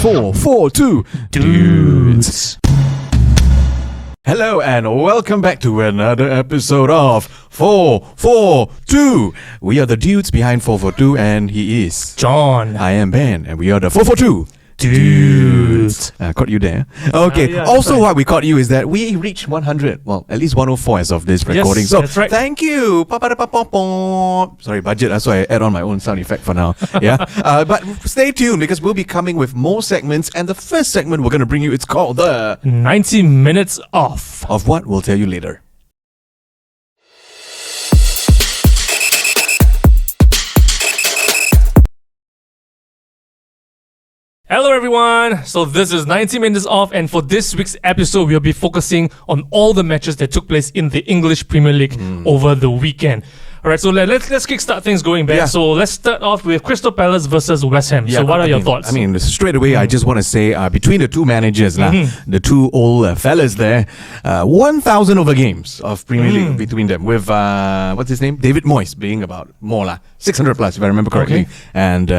Four, four, two, dudes. Hello and welcome back to another episode of 442. We are the dudes behind 442 and he is John. I am Ben and we are the 442 dudes. Caught you there. Okay. Also, what we caught you is that we reached 100. Well, at least 104 as of this recording. Yes, so that's right. Thank you. Sorry, budget. So I add on my own sound effect for now. Yeah. But stay tuned because we'll be coming with more segments. And the first segment we're going to bring you, it's called the 90 minutes off. Of what? We'll tell you later. Hello everyone, so this is 90 minutes off, and for this week's episode we'll be focusing on all the matches that took place in the English Premier League over the weekend. Alright, so let's kickstart things going back. Yeah. So let's start off with Crystal Palace versus West Ham. So what are your thoughts? I mean, straight away, I just want to say, between the two managers, the two old fellas there, 1,000 over games of Premier League between them, with, what's his name? David Moyes being about more, 600 plus, if I remember correctly. Okay. And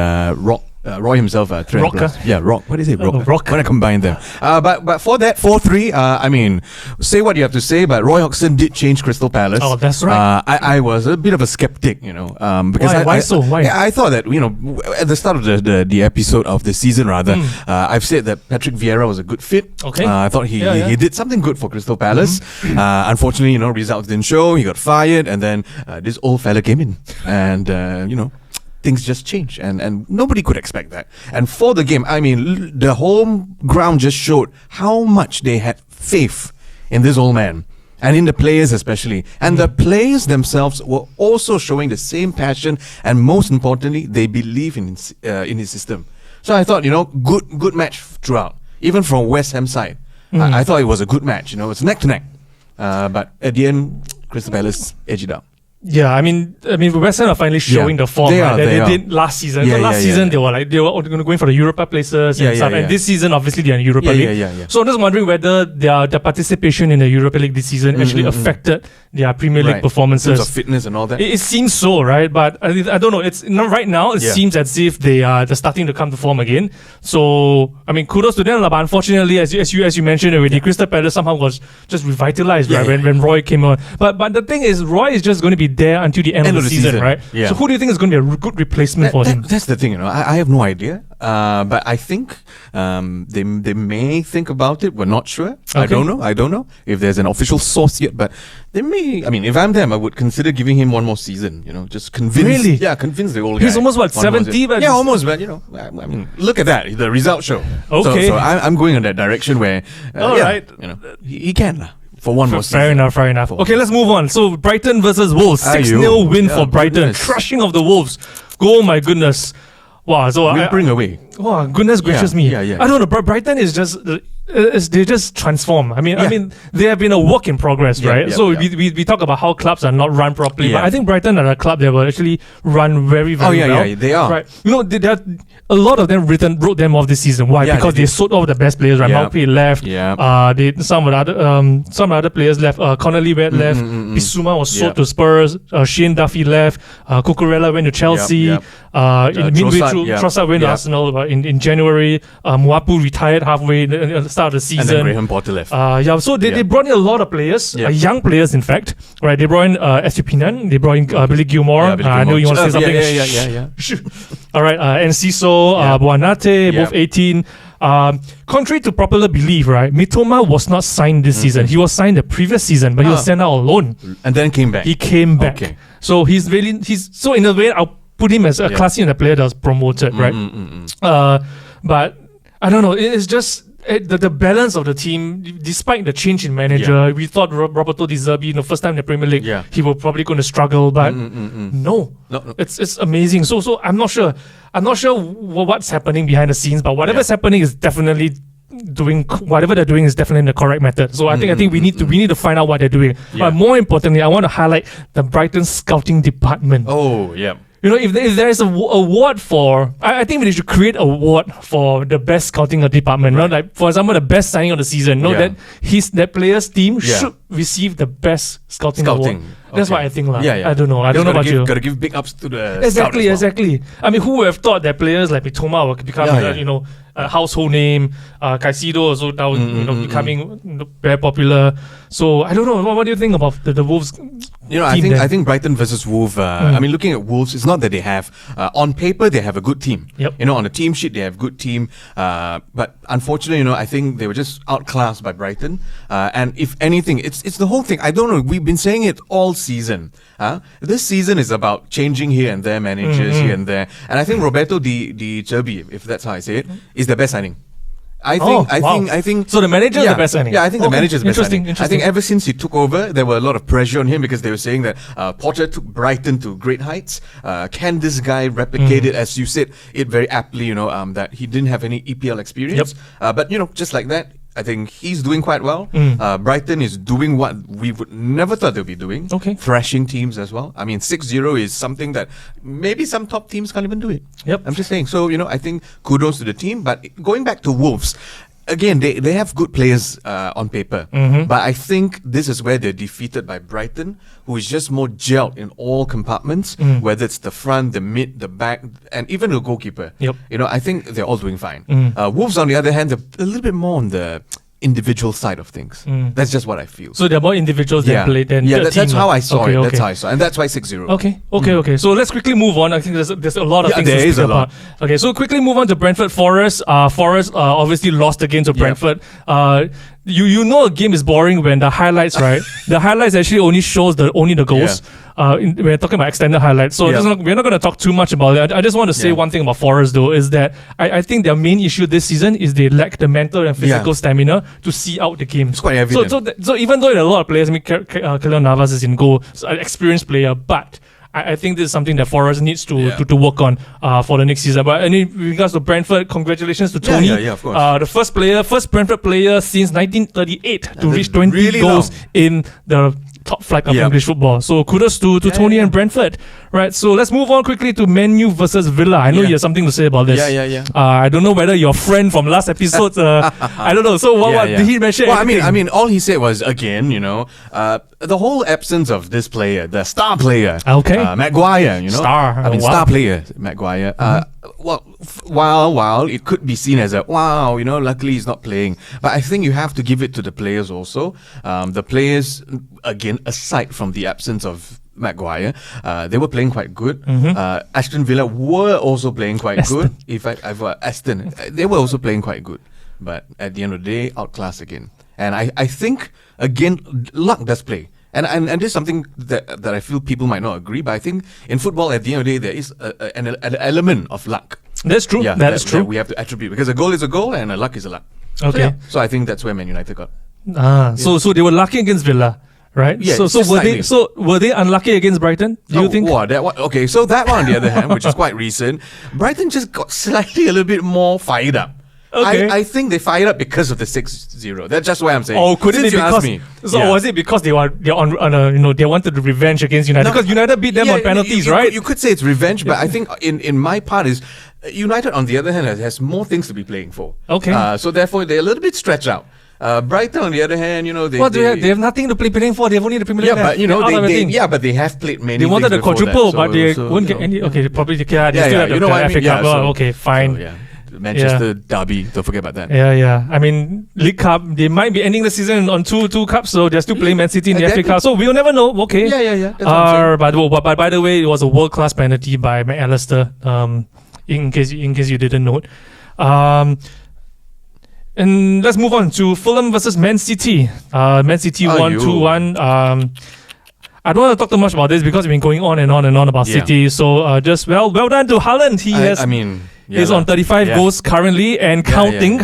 Roy himself, 300 plus. Yeah, Rock. What is it? Rock. When I combine them. But for that 4-3, I mean, say what you have to say, but Roy Hodgson did change Crystal Palace. Oh, that's right. I was a bit of a skeptic, you know, because Why so? Why? I thought that, you know, at the start of the episode of the season, rather, I've said that Patrick Vieira was a good fit. Okay. I thought he did something good for Crystal Palace. Unfortunately, you know, results didn't show. He got fired, and then this old fella came in, and you know, things just changed, and nobody could expect that. And for the game, I mean, the home ground just showed how much they had faith in this old man, and in the players especially. And the players themselves were also showing the same passion, and most importantly, they believe in his system. So I thought, you know, good match throughout, even from West Ham side. I thought it was a good match. You know, it's neck to neck. But at the end, Crystal Palace edged it out. Yeah, I mean, West Ham are finally showing the form that they did last season. Last season they were going to go in for the Europa places and stuff. And this season, obviously, they're in Europa League. So I'm just wondering whether their participation in the Europa League this season actually affected their Premier League performances. In terms of fitness and all that. It seems so, right? But I don't know. It's right now. It seems as if they're starting to come to form again. So I mean, kudos to them. But unfortunately, as you mentioned already, Crystal Palace somehow was just revitalized, right? When Roy came on. But the thing is, Roy is just going to be there until the end of the season, right? Yeah. So who do you think is going to be a good replacement for him? That's the thing, you know. I have no idea. But I think they may think about it. We're not sure. Okay. I don't know if there's an official source yet. But they may. I mean, if I'm them, I would consider giving him one more season. You know, just convince. Really? Yeah, convince the old guy. He's almost 70. But almost. But you know, I mean, look at that. The result show. Okay. So I'm going in that direction where. All right. You know, he can. For one more season. Fair enough. Okay, let's move on. So Brighton versus Wolves, 6-0 win for Brighton. Goodness. Crushing of the Wolves. Oh my goodness. Wow. So bring away. Wow, goodness gracious me. I don't know. Brighton is just they just transform. I mean, they have been a work in progress, right? We talk about how clubs are not run properly, but I think Brighton are a club that will actually run very well. Yeah, they are. Right. You know, a lot of them wrote them off this season. Why? Because they sold off the best players. Right, Maupay left. Some of the other players left. Connolly left. Bissouma was sold to Spurs. Shane Duffy left. Cucurella went to Chelsea. Midway through, Trossard went to Arsenal in January. Mwapu retired halfway at the start of the season. And then Graham Potter left. So they brought in a lot of players, young players, in fact. Right, they brought in Estupinan. They brought in Billy Gilmore. I know you want to say something. Yeah. All right, Enciso, Buonate, both 18. Contrary to popular belief, right, Mitoma was not signed this season. He was signed the previous season, but he was sent out on loan. And then came back. He came back. Okay. So he's so in a way, I'll put him as a classy and a player that was promoted, right? But I don't know. It's just the balance of the team, despite the change in manager, we thought Roberto Di Zerbi, the first time in the Premier League, he was probably going to struggle, but no. It's amazing. So I'm not sure. I'm not sure what's happening behind the scenes, but whatever's happening is definitely whatever they're doing is definitely the correct method. So I think we need to find out what they're doing. But more importantly, I want to highlight the Brighton scouting department. Oh yeah. You know, if there is a award for, I think we should create an award for the best scouting department. Right. Like, for example, the best signing of the season. That player's team should received the best scouting award. That's what I think. I don't know. I don't know about you. Got to give big ups to the Exactly, scout as well. exactly. I mean, who would have thought that players like Mitoma would become, a household name? Caicedo also now, becoming very popular. So I don't know. What do you think about the Wolves? I think Brighton versus Wolves. I mean, looking at Wolves, it's not that they have on paper they have a good team. Yep. On the team sheet they have a good team. But unfortunately, I think they were just outclassed by Brighton. And if anything, it's the whole thing. I don't know. We've been saying it all season. This season is about changing here and there, managers here and there. And I think Roberto Di Cerbi, if that's how I say it, is the best signing. I think. So the manager is the best signing. Yeah, I think the manager is the best signing. Interesting. I think ever since he took over, there were a lot of pressure on him because they were saying that Potter took Brighton to great heights. Can this guy replicate it? As you said it very aptly, that he didn't have any EPL experience. But just like that, I think he's doing quite well. Brighton is doing what we would never thought they'd be doing. Okay. Thrashing teams as well. I mean, 6-0 is something that maybe some top teams can't even do it. Yep. I'm just saying. So, I think kudos to the team. But going back to Wolves, again, they have good players on paper. But I think this is where they're defeated by Brighton, who is just more gelled in all compartments, whether it's the front, the mid, the back, and even the goalkeeper. Yep. I think they're all doing fine. Wolves, on the other hand, they're a little bit more on the individual side of things. That's just what I feel. So they're more individuals than the team. That's how I saw it. Okay. That's how I saw it. And that's why 6-0. Okay. So let's quickly move on. I think there's a lot of things to speak about. Okay, so quickly move on to Brentford Forest. Forest obviously lost again to Brentford. You know a game is boring when the highlights, right? The highlights actually only shows only the goals. We're talking about extended highlights. So we're not going to talk too much about it. I just want to say one thing about Forest though, is that I think their main issue this season is they lack the mental and physical stamina to see out the game. It's quite evident. So even though there are a lot of players, I mean, Keylor Navas is in goal, an experienced player, but I think this is something that Forest needs to work on for the next season. But in regards to Brentford, congratulations to Tony. Yeah, of course. The first Brentford player since 1938 to reach 20 really goals in the top flight of English football. So kudos to Tony and Brentford. Right, so let's move on quickly to Man U versus Villa. I know you have something to say about this. Yeah. I don't know whether your friend from last episode, I don't know. So what did he mention? Well, I mean, all he said was, again, the whole absence of this player, the star player, Maguire, star player, Maguire. While it could be seen as luckily he's not playing, but I think you have to give it to the players also. The players, again, aside from the absence of Maguire, they were playing quite good. Aston Villa were also playing quite good. Aston, they were also playing quite good. But at the end of the day, outclassed again. And I think, again, luck does play. And this is something that I feel people might not agree, but I think in football, at the end of the day, there is an element of luck. That's true. Yeah, that is true. That we have to attribute, because a goal is a goal and a luck is a luck. Okay. So I think that's where Man United got. So they were lucky against Villa. Right. Yeah, so were they unlucky against Brighton? Do you think? Okay. So that one, on the other hand, which is quite recent, Brighton just got slightly a little bit more fired up. Okay. I think they fired up because of the 6-0. That's just what I'm saying. Oh, couldn't Since it because? Me. Was it because they wanted the revenge against United? Because United beat them on penalties, right? You could say it's revenge, but I think in my part is United, on the other hand, has more things to be playing for. Okay. So therefore they're a little bit stretched out. Brighton, on the other hand, they have nothing to playing for. They have only the Premier League. But they have played many. They wanted the quadruple, that, but they won't get any. Okay, probably they still have the FA Cup. Okay, fine. So, Manchester derby, don't forget about that. Yeah. I mean, League Cup, they might be ending the season on two cups, so they're still playing Man City in the FA Cup. So we'll never know. Okay. Yeah. That's but by the way, it was a world-class penalty by McAllister. In case you didn't know it. And let's move on to Fulham versus Man City. Man City won 2-1. I don't want to talk too much about this because we've been going on and on about City. So just well done to Haaland. He's on 35 goals currently and counting.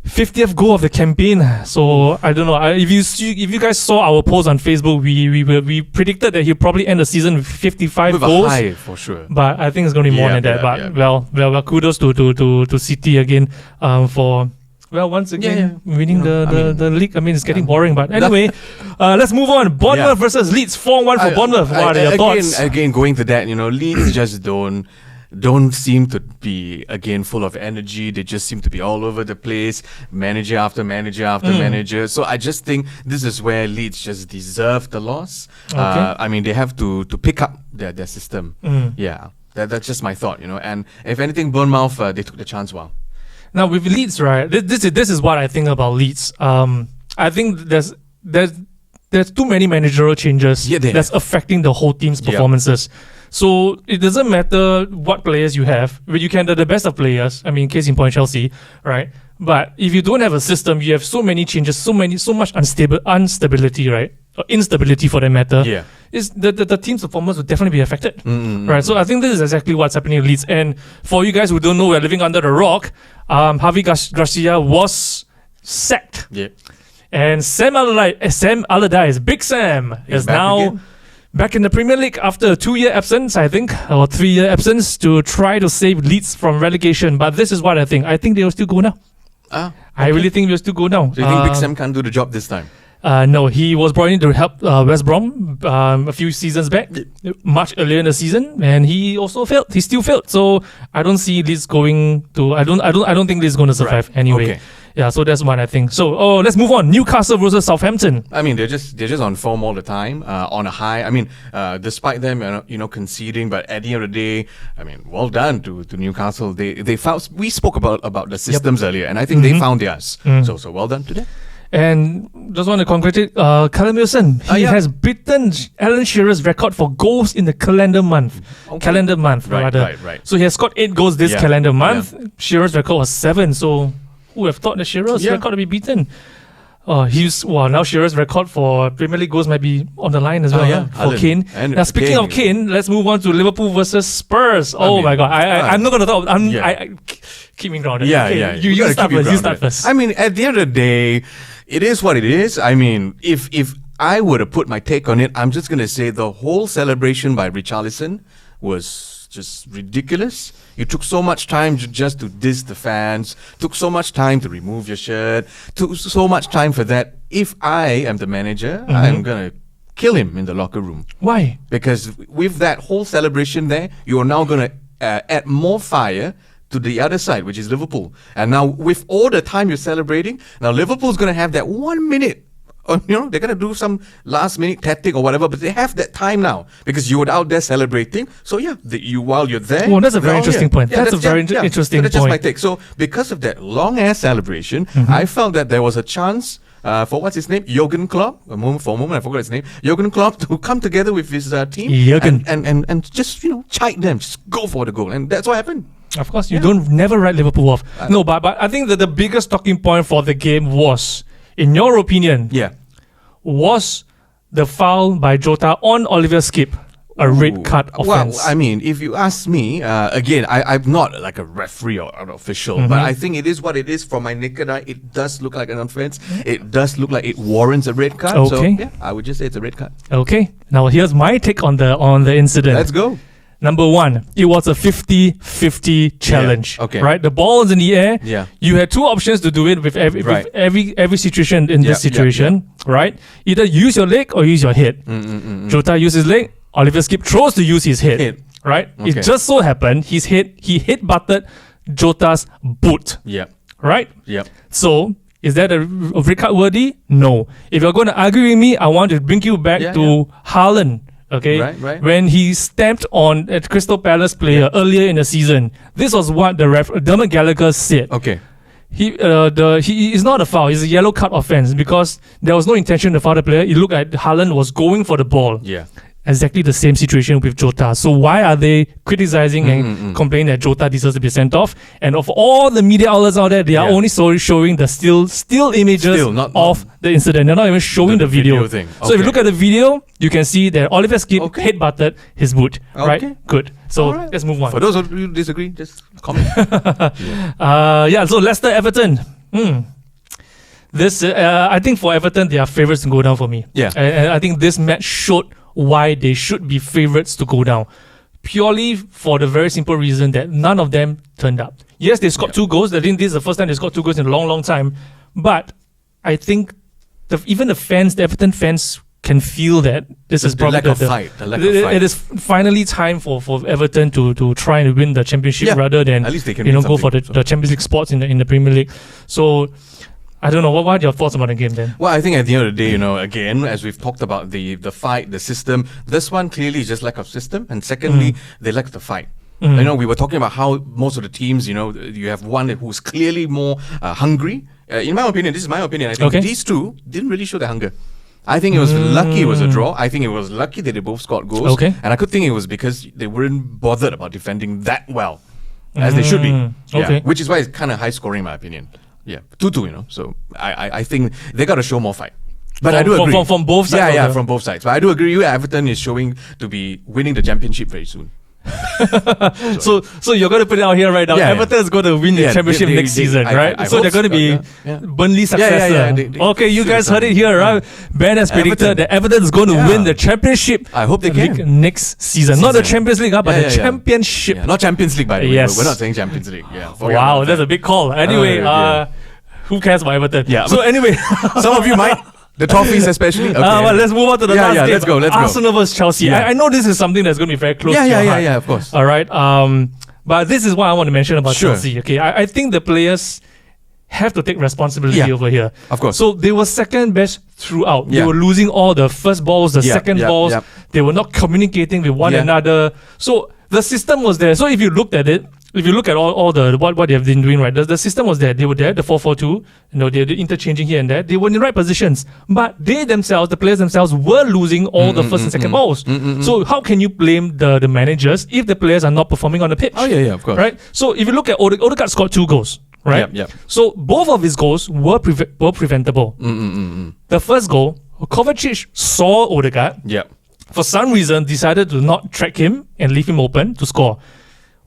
50th goal of the campaign. So I don't know. If you guys saw our post on Facebook, we predicted that he'll probably end the season with 55 goals. A high, for sure. But I think it's going to be more than that. But well, kudos to City again for. Well, once again, winning the league. I mean, it's getting boring. But anyway, let's move on. Bournemouth versus Leeds. 4-1 for Bournemouth. What are your thoughts? Again, going to that, Leeds just don't. don't seem to be, again, full of energy. They just seem to be all over the place, manager after manager after manager. So I just think this is where Leeds just deserve the loss. I mean, they have to pick up their system. Yeah, that's just my thought, And if anything, Bournemouth, they took the chance well. Now with Leeds, right? This is what I think about Leeds. I think there's too many managerial changes that's affecting the whole team's performances. So it doesn't matter what players you have. You can have the best of players. I mean, case in point, Chelsea, right? But if you don't have a system, you have so many changes, so much instability, right? Or instability for that matter. Yeah. Is the team's performance will definitely be affected, right? So I think this is exactly what's happening in Leeds. And for you guys who don't know, we're living under the rock. Javi Garcia was sacked. Yeah. And Sam Allardyce, Big Sam, is now back in the Premier League after a 2-year absence, I think, or 3-year absence to try to save Leeds from relegation. But this is what I think. I think they will still go now. I really think they'll still go now. So you think Big Sam can't do the job this time? No, he was brought in to help West Brom a few seasons back, much earlier in the season, and he also failed. He still failed. So I don't see Leeds going to. I don't think Leeds going to survive anyway. Okay. Yeah, so that's what I think. So, let's move on. Newcastle versus Southampton. I mean, they're just on form all the time, on a high. I mean, despite them, conceding, but at the end of the day, I mean, well done to Newcastle. They found. We spoke about the systems earlier, and I think they found theirs. So well done to them. And just want to congratulate Callum Wilson. He has beaten Alan Shearer's record for goals in the calendar month. Right. So he has scored 8 goals this calendar month. Shearer's record was 7. So who have thought that Shearer's record to be beaten? Now Shearer's record for Premier League goals might be on the line as well for Kane. Now speaking of Kane, let's move on to Liverpool versus Spurs. My God, I'm not going to talk. I keep me grounded. You start first. I mean, at the end of the day, it is what it is. I mean, if I were to put my take on it, I'm just going to say the whole celebration by Richarlison was just ridiculous. You took so much time just to diss the fans, took so much time to remove your shirt, took so much time for that. If I am the manager, I'm going to kill him in the locker room. Why? Because with that whole celebration there, you are now going to add more fire to the other side, which is Liverpool. And now with all the time you're celebrating, now Liverpool's going to have that 1 minute. They're going to do some last minute tactic or whatever, but they have that time now because you were out there celebrating. So while you're there. Well, that's a very interesting point. That's a very interesting point. That's just my take. So because of that long ass celebration, I felt that there was a chance for what's his name? Jurgen Klopp. For a moment, I forgot his name. Jurgen Klopp to come together with his team and just chide them, just go for the goal, and that's what happened. Of course, you don't never write Liverpool off. No, but I think that the biggest talking point for the game was, in your opinion, was the foul by Jota on Oliver Skip a red card offense? Well, I mean, if you ask me, again, I'm not like a referee or an official, but I think it is what it is. From my naked eye, it does look like an offense. It does look like it warrants a red card. Okay. So, I would just say it's a red card. Okay. Now, here's my take on the incident. Let's go. Number 1, it was a 50-50 challenge. Okay. Right? The ball is in the air. Yeah. You had 2 options to do it with every situation in this situation. Right? Either use your leg or use your head. Jota used his leg. Oliver Skip chose to use his head. Right? Okay. It just so happened he head-butted Jota's boot. Yeah. Right? Yeah. So, is that a red card worthy? No. If you're going to argue with me, I want to bring you back to Haaland. Okay, right. When he stamped on a Crystal Palace player earlier in the season, this was what the Dermot Gallagher said. Okay, he is not a foul; it's a yellow card offense because there was no intention to foul the player. It looked like Haaland was going for the ball. Yeah. Exactly the same situation with Jota. So why are they criticizing and complaining that Jota deserves to be sent off? And of all the media outlets out there, they are only showing the still images of the incident. They're not even showing the video thing. So if you look at the video, you can see that Oliver Skip head-butted his boot. Right? Good. So let's move on. For those of you who disagree, just comment. So Leicester Everton. This I think for Everton, they are favourites to go down for me. Yeah. And I think this match showed why they should be favourites to go down. Purely for the very simple reason that none of them turned up. Yes, they scored 2 goals. I think this is the first time they scored 2 goals in a long, long time. But I think even the Everton fans can feel that this is probably lack of fight. The lack of fight. It is finally time for Everton to try and win the championship rather than at least they can go for the Champions League spots in the Premier League. So I don't know. What are your thoughts about the game then? Well, I think at the end of the day, again, as we've talked about the fight, the system, this one clearly is just lack of system, and secondly, they lack the fight. We were talking about how most of the teams, you have one who's clearly more hungry. In my opinion, this is my opinion. I think these two didn't really show their hunger. I think it was lucky it was a draw. I think it was lucky that they both scored goals. Okay. And I could think it was because they weren't bothered about defending that well, as they should be. Okay. Which is why it's kind of high scoring, in my opinion. Yeah, 2-2, So I think they got to show more fight. But I do agree. From both sides? Yeah, from both sides. But I do agree with you, Everton is showing to be winning the championship very soon. So you're going to put it out here right now. Everton is going to win the championship next season, right? So they're going to be Burnley's successor. Okay, you guys heard it here, right? Ben has predicted that Everton is going to win the championship. I hope they can next season. Not the Champions League, but the championship. Yeah, not Champions League, by the way. Yes. We're not saying Champions League. Yeah. Wow, that's a big call. Anyway, who cares about Everton? Yeah. So anyway, some of you might. The Toffees especially. Okay. Well, let's move on to the last game. Let's go. Arsenal versus Chelsea. Yeah. I know this is something that's going to be very close to your heart. Yeah, of course. All right. But this is what I want to mention about Chelsea. Okay, I think the players have to take responsibility over here. Of course. So they were second best throughout. They were losing all the first balls, the second balls. They were not communicating with one another. So the system was there. So if you looked at it, if you look at all the what they have been doing, right, the system was there. They were there, the 4-4-2. They're interchanging here and there. They were in the right positions, but they themselves, the players themselves, were losing all the first and second balls. So how can you blame the managers if the players are not performing on the pitch? Oh yeah, of course. Right. So if you look at Odegaard scored 2 goals. Right. Yep. So both of his goals were preventable. The first goal, Kovacic saw Odegaard. Yep. For some reason, decided to not track him and leave him open to score.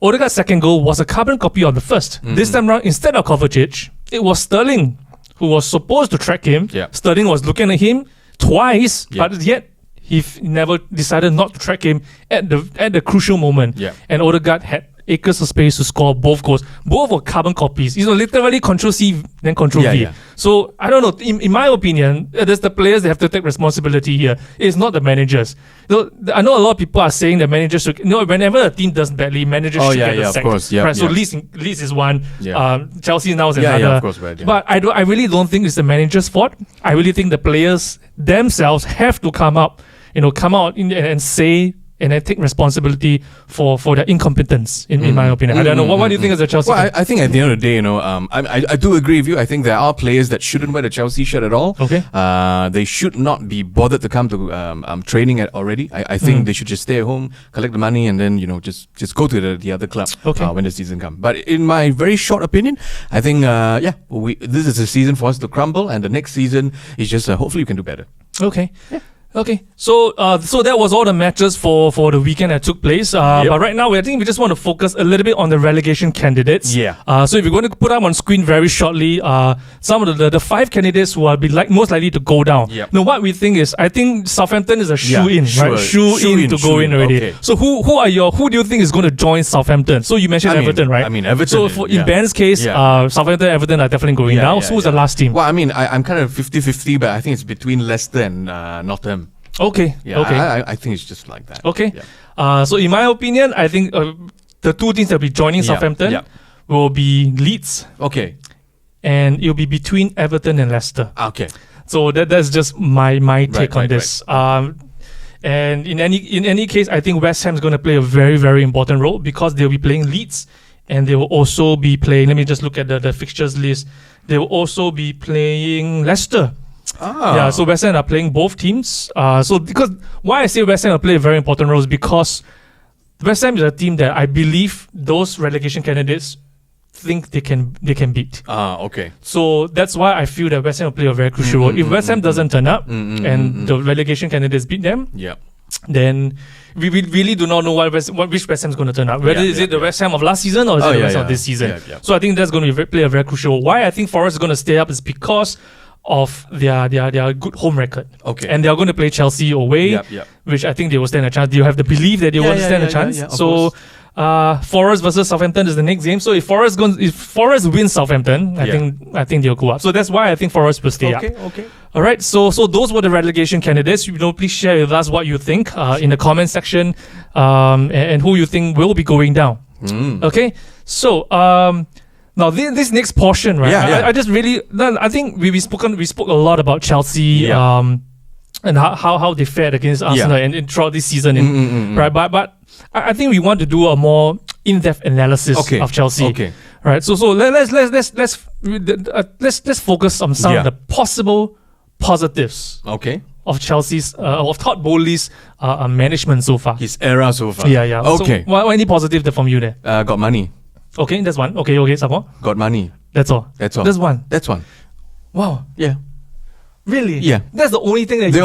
Odegaard's second goal was a carbon copy of the first. This time around, instead of Kovacic, it was Sterling who was supposed to track him. Yep. Sterling was looking at him twice, but yet he never decided not to track him at the crucial moment. Yep. And Odegaard had acres of space to score both goals. Both were carbon copies. Literally Control-C, then Control-V. So, I don't know. In my opinion, there's the players that have to take responsibility here. It's not the managers. I know a lot of people are saying that managers should... whenever a team does badly, managers should get the sack. Of course. Right? So, Leeds is one. Chelsea now is another. Yeah, of course. Right, But I really don't think it's the manager's fault. I really think the players themselves have to come out and say... and then take responsibility for their incompetence, in my opinion. I don't know. What do you think as a Chelsea fan? I think at the end of the day, I do agree with you. I think there are players that shouldn't wear the Chelsea shirt at all. Okay. They should not be bothered to come to training already. I think they should just stay at home, collect the money, and then just go to the other club when the season comes. But in my very short opinion, I think this is a season for us to crumble, and the next season is just hopefully we can do better. Okay. Yeah. Okay, so that was all the matches for the weekend that took place. But right now, I think we just want to focus a little bit on the relegation candidates. Yeah. So if you're going to put up on screen very shortly, some of the 5 candidates who are most likely to go down. Yep. Now, what we think is, I think Southampton is a shoe-in, right? Shoe-in to go in already. Okay. So who do you think is going to join Southampton? So you mentioned Everton, right? I mean, Everton. So in Ben's case, Southampton, Everton are definitely going down. So who's the last team? Well, I mean, I'm kind of 50-50, but I think it's between Leicester and Nottingham. Okay. Yeah, okay. I think it's just like that. Okay. Yeah. So in my opinion, I think the 2 teams that will be joining Southampton will be Leeds. Okay. And it'll be between Everton and Leicester. Okay. So that's just my take on this. Right. And in any case, I think West Ham is going to play a very, very important role because they'll be playing Leeds, and they will also be playing. Let me just look at the fixtures list. They will also be playing Leicester. Yeah, so West Ham are playing both teams. So because why I say West Ham will play a very important role is because West Ham is a team that I believe those relegation candidates think they can beat. Okay. So that's why I feel that West Ham will play a very crucial role. If West Ham doesn't turn up and the relegation candidates beat them, then we really do not know which West Ham is going to turn up. Whether is it the West Ham of last season or is it the West Ham of this season? So I think that's going to play a very crucial role. Why I think Forest is going to stay up is because of their good home record. Okay. And they are going to play Chelsea away, which I think they will stand a chance. They have the belief that they will stand a chance. So Forest versus Southampton is the next game. So if Forest wins Southampton, I think they'll go up. So that's why I think Forest will stay up. Okay. All right. So those were the relegation candidates. Please share with us what you think in the comment section, and who you think will be going down. Okay. So now this next portion, right? I just really, I think we spoke a lot about Chelsea. And how they fared against Arsenal and throughout this season, right? But I think we want to do a more in-depth analysis of Chelsea. Okay. Right. So let's focus on some of the possible positives. Okay. Of Chelsea's of Todd Boehly's management so far. His era so far. Yeah. Okay. So, any positive from you there? Got money. Okay, that's one. Okay, some more. Got money. That's all. That's all. That's one. That's one. Wow. Yeah. Really? Yeah. That's the only thing that The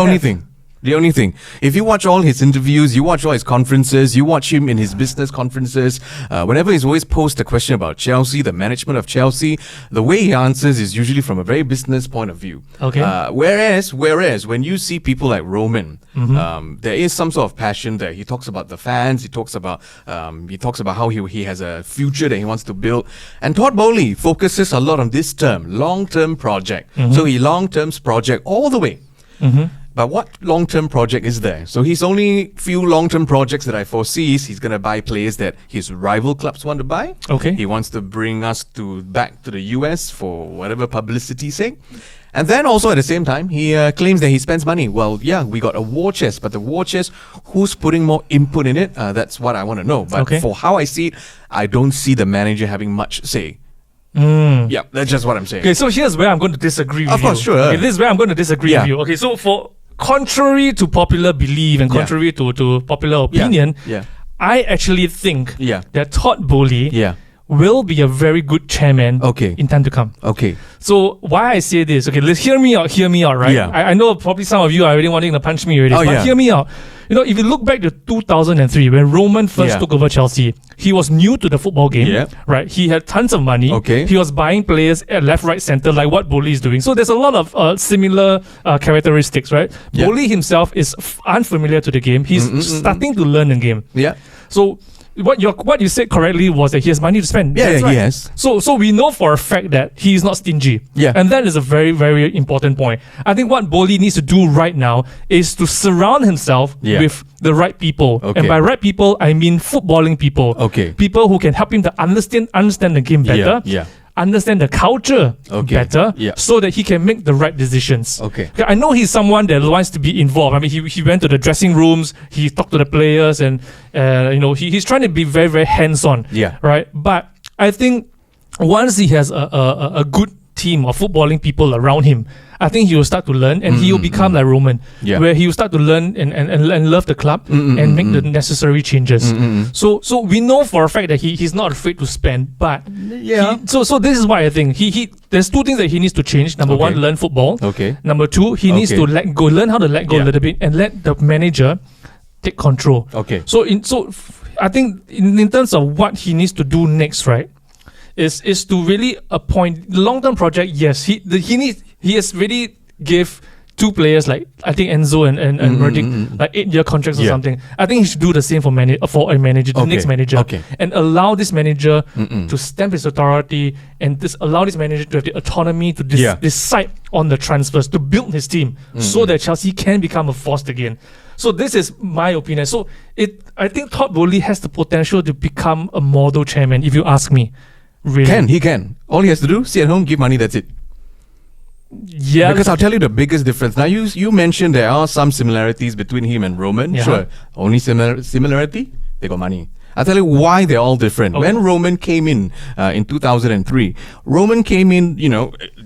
only thing. If you watch all his interviews, you watch all his conferences, you watch him in his business conferences, whenever he's always posed a question about Chelsea, the management of Chelsea, the way he answers is usually from a very business point of view. Okay. Whereas when you see people like Roman, there is some sort of passion there. He talks about the fans. He talks about how he has a future that he wants to build. And Todd Boehly focuses a lot on this term, long-term project. So he long-term project all the way. But what long-term project is there? So his only few long-term projects that I foresee is he's going to buy players that his rival clubs want to buy. Okay. He wants to bring us back to the US for whatever publicity's sake. And then also at the same time, he claims that he spends money. Well, yeah, we got a war chest, but the war chest, who's putting more input in it? That's what I want to know. But for how I see it, I don't see the manager having much say. Yeah, that's just what I'm saying. Okay, so here's where I'm going to disagree with you. Of course, sure. Okay, this is where I'm going to disagree with you. Okay, so contrary to popular belief and contrary to popular opinion, I actually think that Todd Boehly will be a very good chairman in time to come. Okay. So why I say this, let's hear me out, right? Yeah. I know probably some of you are already wanting to punch me already, but hear me out. If you look back to 2003, when Roman first took over Chelsea, he was new to the football game, right? He had tons of money. He was buying players at left, right, center, like what Boehly is doing. So there's a lot of similar characteristics, right? Boehly himself is unfamiliar to the game. He's starting to learn the game. So what you said correctly was that he has money to spend. That's right. Yes. So we know for a fact that he is not stingy. And that is a very, very important point. I think what Boehly needs to do right now is to surround himself with the right people. And by right people, I mean footballing people. People who can help him to understand the game better. Understand the culture better so that he can make the right decisions. I know he's someone that wants to be involved. I mean, he went to the dressing rooms, he talked to the players, and he's trying to be very, very hands-on. Right? But I think once he has a good team of footballing people around him, I think he will start to learn, and he will become like Roman, where he will start to learn and love the club and make the necessary changes. So we know for a fact that he's not afraid to spend, but so this is why I think there's two things that he needs to change. Number one, learn football. Number two, he needs to learn how to let go a little bit and let the manager take control. So I think in terms of what he needs to do next, right, is to really appoint long-term project. Yes, he has really give two players, like I think Enzo and Murdick, like 8-year contracts or something. I think he should do the same for a manager, the next manager, and allow this manager to stamp his authority and allow this manager to have the autonomy to decide on the transfers, to build his team so that Chelsea can become a force again. So this is my opinion. So I think Todd Boehly has the potential to become a model chairman, if you ask me. Really. He can. All he has to do, sit at home, give money, that's it. Yeah. Because I'll tell you the biggest difference. Now, you mentioned there are some similarities between him and Roman. Sure. Only similarity? They got money. I'll tell you why they're all different. When Roman came in 2003, Roman came in,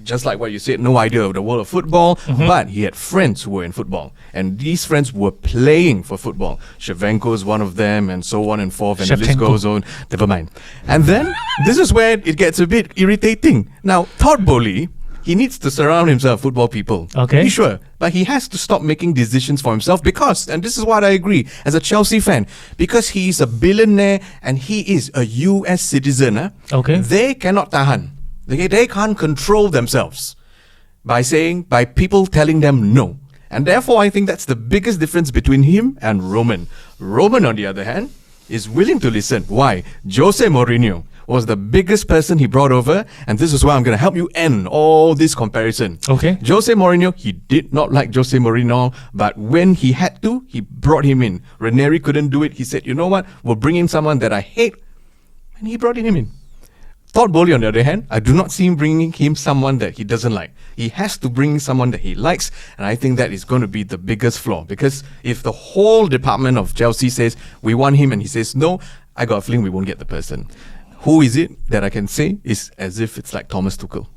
just like what you said, no idea of the world of football, but he had friends who were in football. And these friends were playing for football. Shevchenko is one of them, and so on and forth, and the list goes on. Never mind. And then, this is where it gets a bit irritating. Now, Todd Boehly, he needs to surround himself with football people. Sure. But he has to stop making decisions for himself because, and this is what I agree, as a Chelsea fan, because he's a billionaire and he is a US citizen, they cannot tahan. They can't control themselves by people telling them no. And therefore, I think that's the biggest difference between him and Roman. Roman, on the other hand, is willing to listen. Why? Jose Mourinho was the biggest person he brought over, and this is why I'm going to help you end all this comparison. Okay. Jose Mourinho, he did not like Jose Mourinho, but when he had to, he brought him in. Ranieri couldn't do it. He said, you know what, we'll bring in someone that I hate, and he brought him in. Todd Boehly, on the other hand, I do not see him bringing him someone that he doesn't like. He has to bring someone that he likes, and I think that is going to be the biggest flaw. Because if the whole department of Chelsea says, we want him, and he says no, I got a feeling we won't get the person. Who is it that I can say is as if it's like Thomas Tuchel?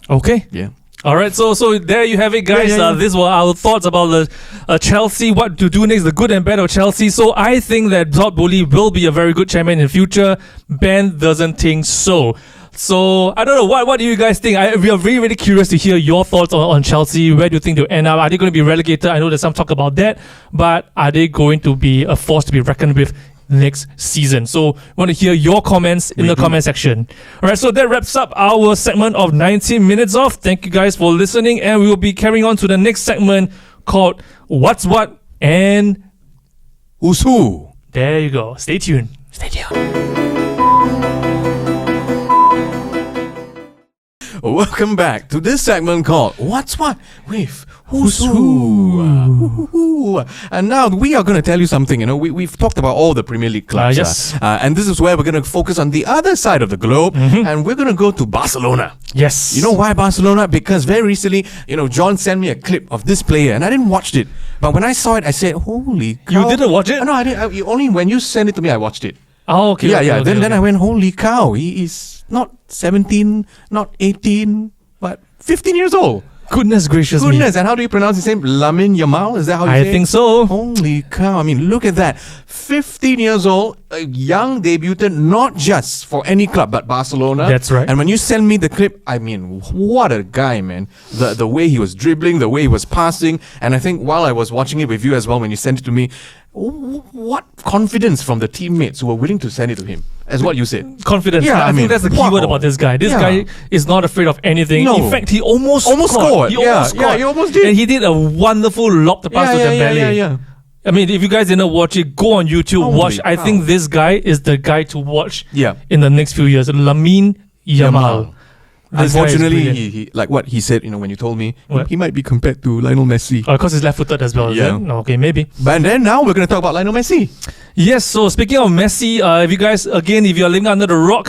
Okay. Yeah. All right, so there you have it, guys. These were our thoughts about the Chelsea, what to do next, the good and bad of Chelsea. So I think that Todd Boehly will be a very good chairman in the future. Ben doesn't think so. So I don't know, what do you guys think? We are really, really curious to hear your thoughts on Chelsea. Where do you think they'll end up? Are they going to be relegated? I know there's some talk about that, but are they going to be a force to be reckoned with next season? So we want to hear your comments in the comment section. All right, so that wraps up our segment of 19 minutes off. Thank you guys for listening, and we will be carrying on to the next segment called What's What and Who's Who. There you go. Stay tuned. Welcome back to this segment called What's What with Who's Who. And now we are going to tell you something. You know, we've talked about all the Premier League clubs. Yes. And this is where we're going to focus on the other side of the globe. And we're going to go to Barcelona. Yes. You know why Barcelona? Because very recently, John sent me a clip of this player and I didn't watch it. But when I saw it, I said, holy cow. You didn't watch it? No, I didn't. Only when you sent it to me, I watched it. Oh, okay. Yeah. Then I went, holy cow. He is not 17, not 18, but 15 years old. Goodness gracious me. And how do you pronounce his name? Lamine Yamal? Is that how you say it? I think so. Holy cow. I mean, look at that. 15 years old, a young debutant, not just for any club, but Barcelona. That's right. And when you send me the clip, I mean, what a guy, man. The way he was dribbling, the way he was passing. And I think while I was watching it with you as well, when you sent it to me, what confidence from the teammates who were willing to send it to him, as what you said. Confidence. Yeah, I think that's the key word about this guy. This guy is not afraid of anything. No. In fact, he almost scored. He almost scored. Yeah, he almost did. And he did a wonderful lob to pass to Dembele. Yeah. I mean, if you guys didn't watch it, go on YouTube, Holy watch. I cow. think this guy is the guy to watch Yeah. in the next few years. Lamine Yamal. This guy is Unfortunately, brilliant. he like what he said, when you told me, What? he might be compared to Lionel Messi. Because he's left-footed as well, is Yeah. it? No, okay, maybe. But then now we're going to talk about Lionel Messi. Yes, so speaking of Messi, if you guys, again, if you're living under the rock,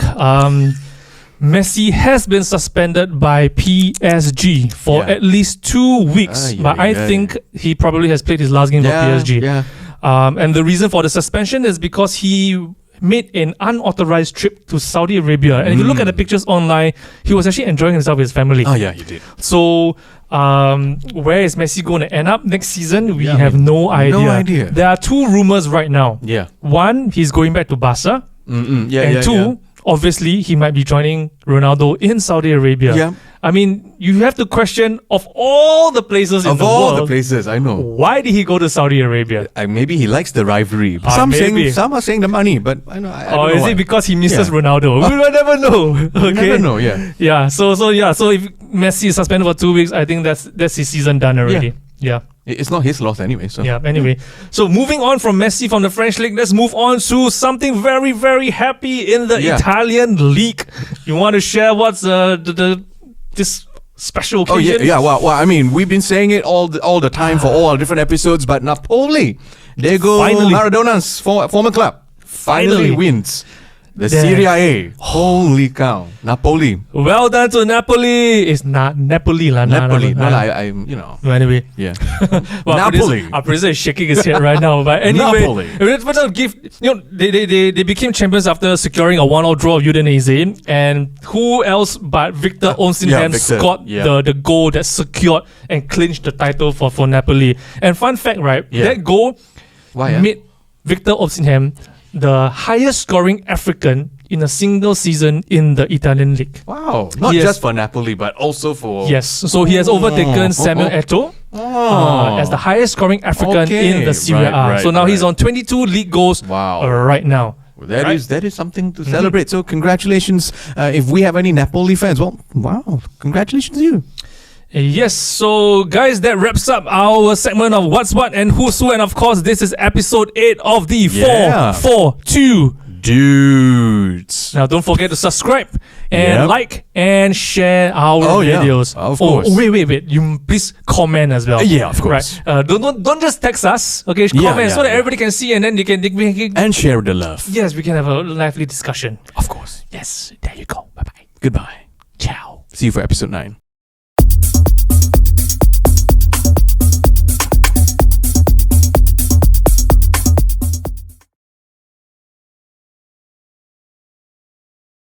Messi has been suspended by PSG for at least 2 weeks. But I think he probably has played his last game for PSG. Yeah. And the reason for the suspension is because he made an unauthorized trip to Saudi Arabia. And if you look at the pictures online, he was actually enjoying himself with his family. Oh, yeah, he did. So, where is Messi going to end up next season? We have no idea. No idea. There are two rumors right now. Yeah. One, he's going back to Barca. Yeah, And two, obviously, he might be joining Ronaldo in Saudi Arabia. Yeah. I mean, you have to question, of all the places in Of the all world, the places, I know. why did he go to Saudi Arabia? Maybe he likes the rivalry. Maybe. Some are saying the money, but I don't Or know is why. it because he misses Yeah. Ronaldo? We will never know. Okay. You never know, yeah. Yeah. So if Messi is suspended for 2 weeks, I think that's his season done already. Yeah. It's not his loss anyway. So. Yeah. Anyway, so moving on from Messi from the French league, let's move on to something very, very happy in the Italian league. You want to share what's this special occasion? Oh yeah. Well, I mean, we've been saying it all the time for all our different episodes, but Napoli, there go Finally. Maradona's former club, finally wins the Serie A. Holy cow, Napoli. Well done to Napoli. It's not Napoli lah. Napoli. No, Anyway, Yeah. well, Napoli. Our producer is shaking his head right now. But anyway, Napoli. they became champions after securing a 1-1 draw of Udinese. And who else but Victor Osimhen scored the goal that secured and clinched the title for Napoli. And fun fact, right? That goal made Victor Osimhen the highest scoring African in a single season in the Italian league. Wow. Not just for Napoli, but also for... Yes. So he has overtaken Samuel Eto'o as the highest scoring African in the Serie A. So now he's on 22 league goals right now. That is something to celebrate. So congratulations. If we have any Napoli fans, well, wow. Congratulations to you. Yes, so guys, that wraps up our segment of What's What and Who's Who, and of course, this is episode 8 of the 442 Dudes. Now, don't forget to subscribe and like and share our videos. Of course. Oh, wait. You please comment as well. Yeah, of course. Right. Don't just text us. Okay, comment so that everybody can see, and then they can and share the love. Yes, we can have a lively discussion. Of course. Yes, there you go. Bye bye. Goodbye. Ciao. See you for episode 9.